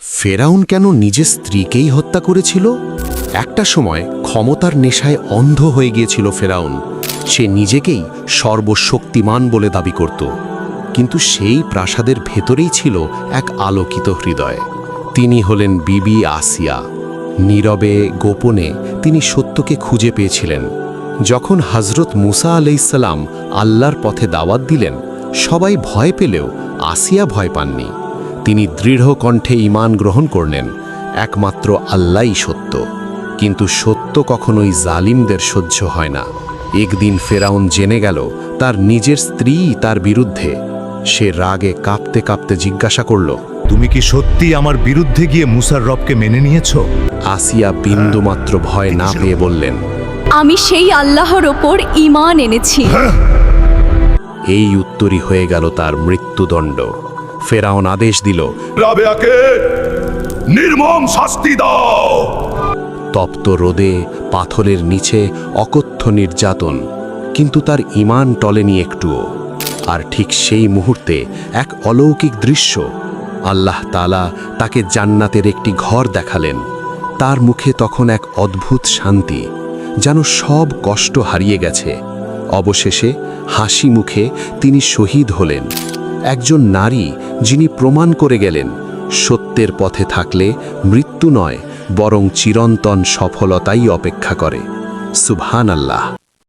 ফেরাউন কেন নিজের স্ত্রীকেই হত্যা করেছিল? একটা সময় ক্ষমতার নেশায় অন্ধ হয়ে গিয়েছিল ফেরাউন। সে নিজেকেই সর্বশক্তিমান বলে দাবি করত, কিন্তু সেই প্রাসাদের ভেতরেই ছিল এক আলোকিত হৃদয়। তিনি হলেন বিবি আসিয়া। নীরবে গোপনে তিনি সত্যকে খুঁজে পেয়েছিলেন। যখন হযরত মুসা আলাইহিসসালাম আল্লাহর পথে দাওয়াত দিলেন, সবাই ভয় পেলেও আসিয়া ভয় পাননি। তিনি দৃঢ় কণ্ঠে ঈমান গ্রহণ করলেন, একমাত্র আল্লাহই সত্য। কিন্তু সত্য কখনোই জালিমদের সহ্য হয় না। একদিন ফেরাউন জেনে গেল তার নিজের স্ত্রী তার বিরুদ্ধে। সে রাগে কাঁপতে কাঁপতে জিজ্ঞাসা করল, তুমি কি সত্যি আমার বিরুদ্ধে গিয়ে মুসার রবকে মেনে নিয়েছো? আসিয়া বিন্দুমাত্র ভয় না পেয়ে বললেন, আমি সেই আল্লাহর ওপর ঈমান এনেছি। এই উত্তরই হয়ে গেল তার মৃত্যুদণ্ড। ফেরাউন আদেশ দিল, রাবেয়াকে নির্মম শাস্তি দাও। তপ্ত রোদে পাথরের নিচে অকথ্য নির্যাতন, কিন্তু তার ঈমান টলেনি একটুও। আর ঠিক সেই মুহূর্তে এক অলৌকিক দৃশ্য, আল্লাহ তাআলা তাকে জান্নাতের একটি ঘর দেখালেন। তার মুখে তখন এক অদ্ভুত শান্তি, যেন সব কষ্ট হারিয়ে গেছে। অবশেষে হাসি মুখে তিনি শহীদ হলেন, একজন নারী যিনি প্রমাণ করে গেলেন, সত্যের পথে থাকলে মৃত্যু নয়, বরং চিরন্তন সফলতাই অপেক্ষা করে। সুবহানাল্লাহ।